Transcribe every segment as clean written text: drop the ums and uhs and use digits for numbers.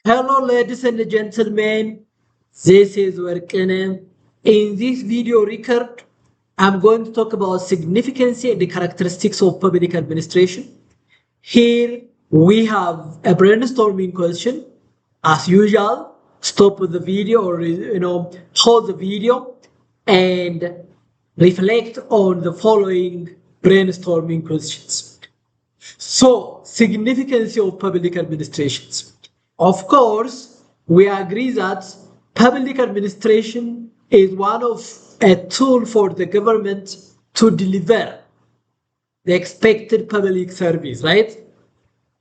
Hello, ladies and gentlemen. This is Werkene. In this video record, I'm going to talk about significance and the characteristics of public administration. Here we have a brainstorming question. As usual, stop the video or pause the video and reflect on the following brainstorming questions. So, significance of public administrations. Of course, we agree that public administration is one of a tool for the government to deliver the expected public service, right?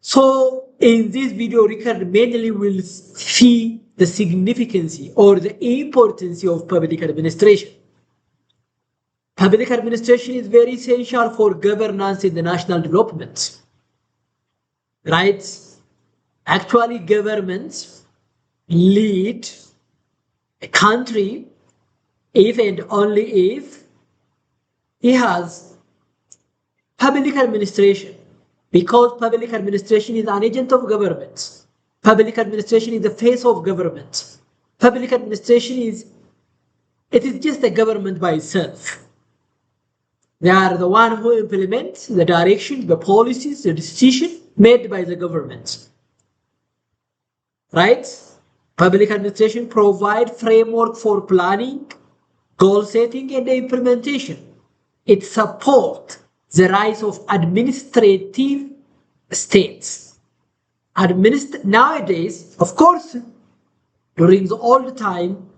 So in this video record, mainly we'll see the significance or the importance of public administration. Public administration is very essential for governance in the national development, right? Actually, governments lead a country if and only if it has public administration, because public administration is an agent of government. Public administration is the face of government. Public administration is just a government by itself. They are the one who implement the direction, the policies, the decision made by the government. Right? Public administration provide framework for planning, goal setting, and implementation. It supports the rise of administrative states. Nowadays, of course, during the old time,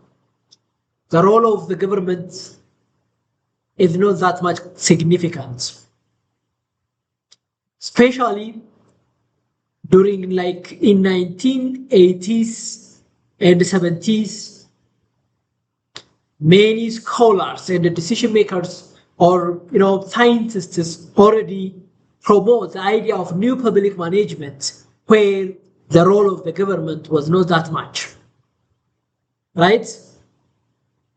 the role of the government is not that much significant, especially during like in 1980s and 70s. Many scholars and decision makers or scientists already promote the idea of new public management where the role of the government was not that much, right?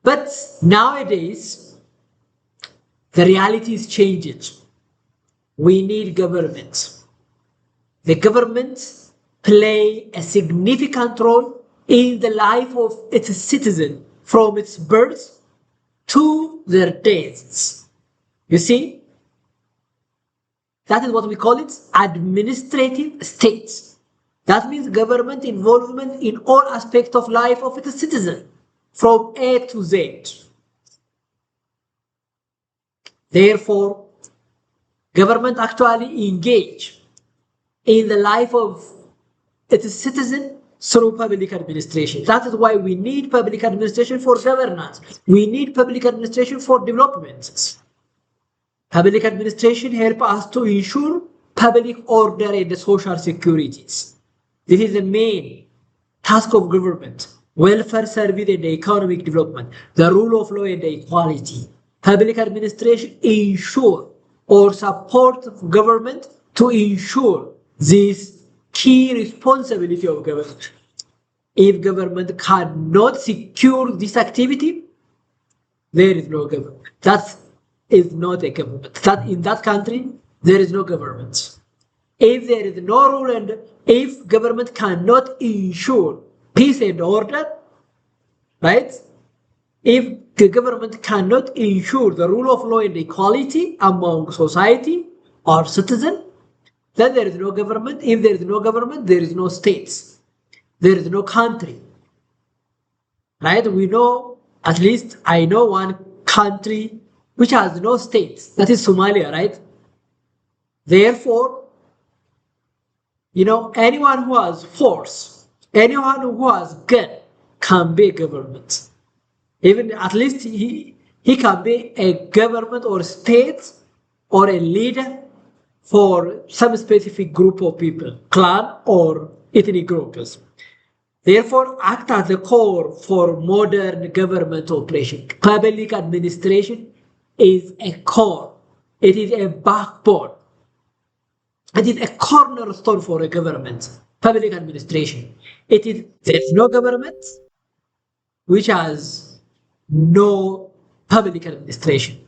But nowadays the reality is changing. We need government. The government play a significant role in the life of its citizen from its birth to their deaths. You see, that is what we call it administrative states. That means government involvement in all aspects of life of its citizen from A to Z. Therefore, government actually engage in the life of its citizen through public administration. That is why we need public administration for governance. We need public administration for development. Public administration help us to ensure public order and social securities. This is the main task of government. Welfare service and economic development, the rule of law and equality. Public administration ensure or support government to ensure this key responsibility of government. If government cannot secure this activity, there is no government. That is not a government. That in that country, there is no government. If there is no rule and if government cannot ensure peace and order, right? If the government cannot ensure the rule of law and equality among society or citizen, then there is no government. If there is no government, there is no states. There is no country. Right? We know, at least I know one country which has no states. That is Somalia, right? Therefore, anyone who has force, anyone who has gun can be a government. Even at least he can be a government or state or a leader for some specific group of people, clan or ethnic groups. Therefore, act as the core for modern government operation. Public administration is a core. It is a backbone. It is a cornerstone for a government. Public administration. There is no government which has no public administration.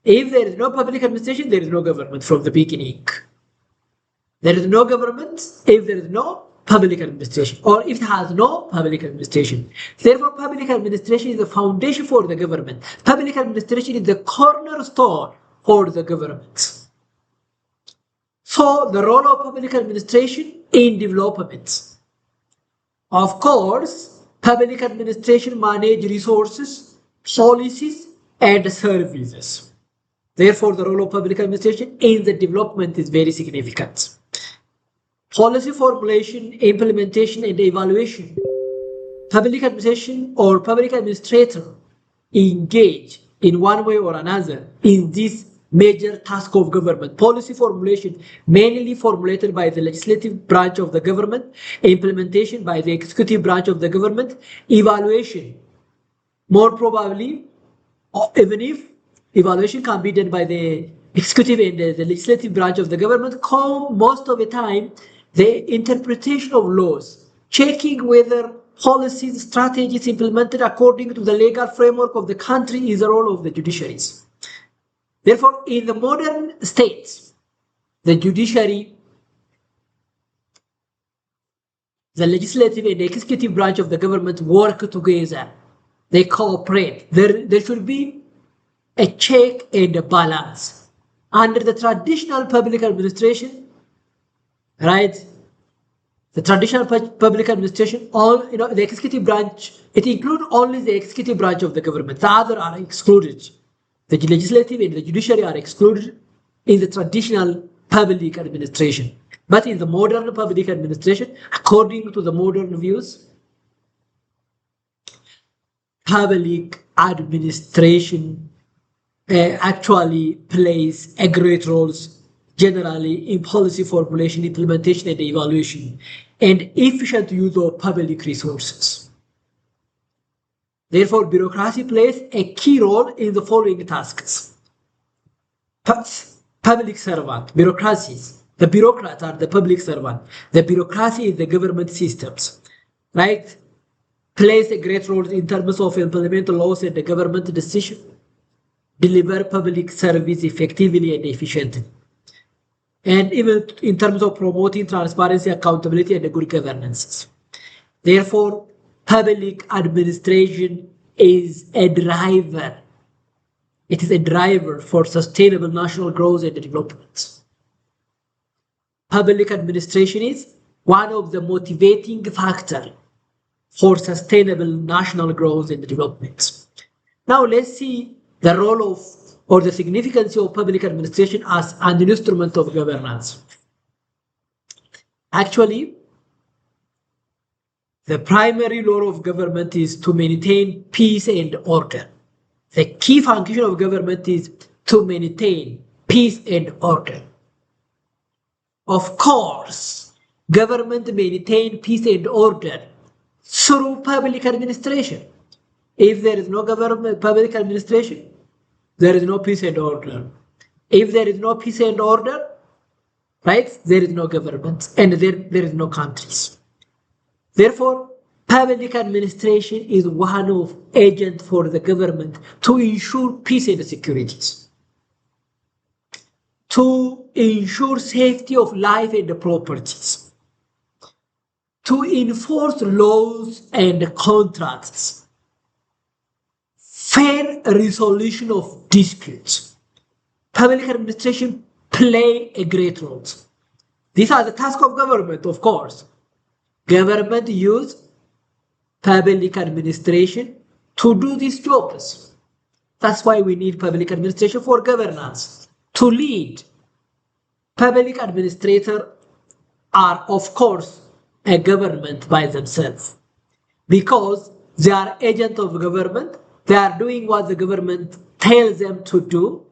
If there is no public administration, there is no government from the beginning. There is no government if there is no public administration, or if it has no public administration. Therefore, public administration is the foundation for the government. Public administration is the cornerstone for the government. So, the role of public administration in development. Of course, public administration manages resources, policies, and services. Therefore, the role of public administration in the development is very significant. Policy formulation, implementation, and evaluation. Public administration or public administrator engage in one way or another in this major task of government. Policy formulation mainly formulated by the legislative branch of the government, implementation by the executive branch of the government, evaluation more probably, even if evaluation can be done by the executive and the legislative branch of the government, most of the time the interpretation of laws, checking whether policies, strategies implemented according to the legal framework of the country is the role of the judiciaries. Therefore, in the modern states, the judiciary, the legislative and the executive branch of the government work together. They cooperate. There should be a check and a balance. Under the traditional public administration, right? The traditional public administration, the executive branch, it includes only the executive branch of the government. The other are excluded. The legislative and the judiciary are excluded in the traditional public administration. But in the modern public administration, according to the modern views, public administration actually plays a great role generally in policy formulation, implementation, and evaluation, and efficient use of public resources. Therefore, bureaucracy plays a key role in the following tasks. Public servant, bureaucracies. The bureaucrats are the public servant. The bureaucracy is the government systems, right? Plays a great role in terms of implement laws and the government decision, deliver public service effectively and efficiently, and even in terms of promoting transparency, accountability, and good governance. Therefore, public administration is a driver. It is a driver for sustainable national growth and development. Public administration is one of the motivating factors for sustainable national growth and development. Now let's see the role of or the significance of public administration as an instrument of governance. Actually, the primary role of government is to maintain peace and order. The key function of government is to maintain peace and order. Of course, government maintain peace and order through public administration. If there is no government, public administration, there is no peace and order. If there is no peace and order, right, there is no government and there is no countries. Therefore, public administration is one of agents for the government to ensure peace and security, to ensure safety of life and properties, to enforce laws and contracts, fair resolution of disputes. Public administration play a great role. These are the tasks of government, of course. Government use public administration to do these jobs. That's why we need public administration for governance, to lead. Public administrators are, of course, a government by themselves because they are agents of government. They are doing what the government tells them to do.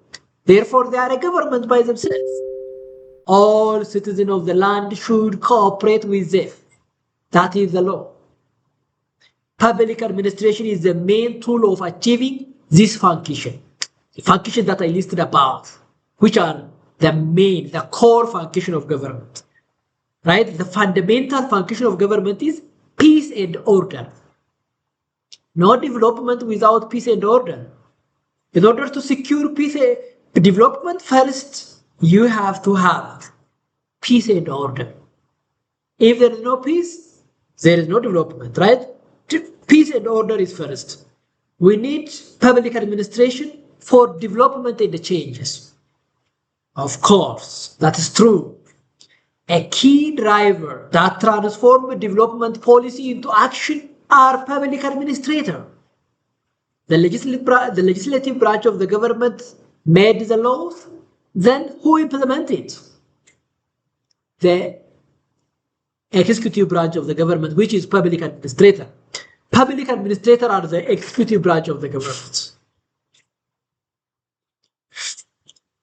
Therefore, they are a government by themselves. All citizens of the land should cooperate with them. That is the law. Public administration is the main tool of achieving this function. The function that I listed above, which are the core function of government. Right? The fundamental function of government is peace and order. No development without peace and order. In order to secure peace and development, first you have to have peace and order. If there is no peace, there is no development, right? Peace and order is first. We need public administration for development and the changes. Of course, that is true. A key driver that transforms development policy into action are public administrators. The legislative branch of the government made the laws, then who implemented? The executive branch of the government, which is public administrator. Public administrators are the executive branch of the government.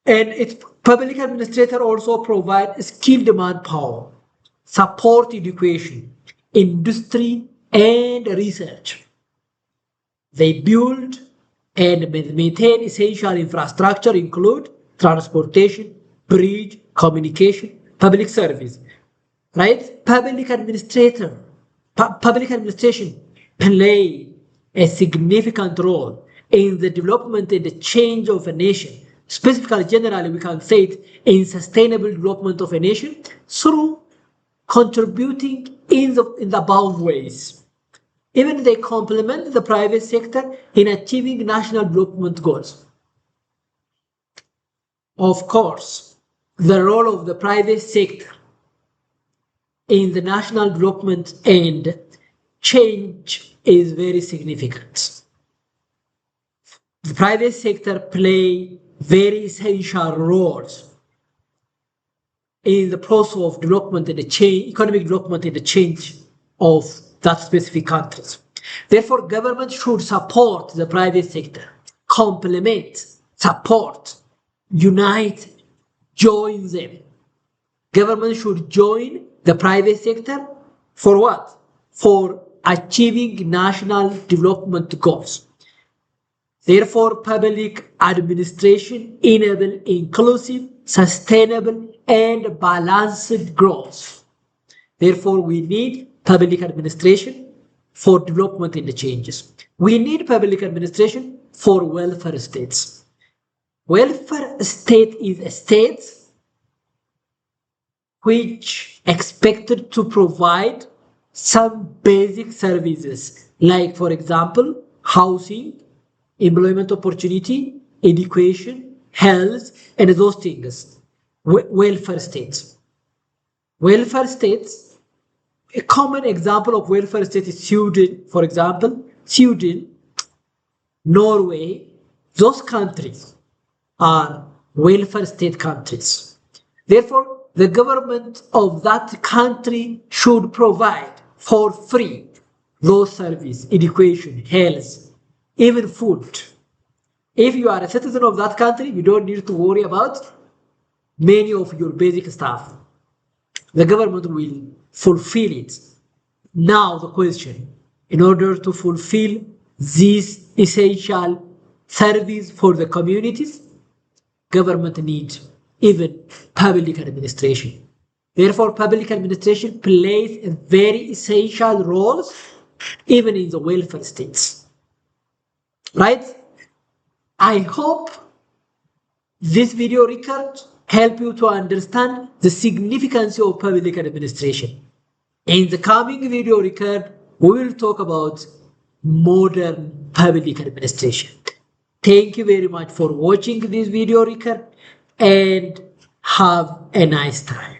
And its public administrator also provide skilled manpower, support education, industry, and research. They build and maintain essential infrastructure include transportation, bridge, communication, public service. Right? Public administration play a significant role in the development and the change of a nation. Specifically, generally, we can say it in sustainable development of a nation through contributing in the above ways. Even they complement the private sector in achieving national development goals. Of course, the role of the private sector in the national development and change is very significant. The private sector play very essential roles in the process of development and the change, economic development and the change of that specific countries. Therefore, government should support the private sector, complement, support, unite, join them. Government should join the private sector for what? For achieving national development goals. Therefore, public administration enable inclusive, sustainable, and balanced growth. Therefore, we need public administration for development in the changes. We need public administration for welfare states. Welfare state is a state which expected to provide some basic services, like, for example, housing, employment opportunity, education, health, and those things. Welfare states. Welfare states, a common example of welfare state is Sweden, for example, Sweden, Norway, those countries are welfare state countries. Therefore, the government of that country should provide for free those services, education, health, even food. If you are a citizen of that country, you don't need to worry about many of your basic stuff. The government will fulfill it. Now the question, in order to fulfill this essential service for the communities, government needs even public administration. Therefore, public administration plays a very essential role even in the welfare states. Right? I hope this video record help you to understand the significance of public administration. In the coming video record, we will talk about modern public administration. Thank you very much for watching this video record and have a nice time.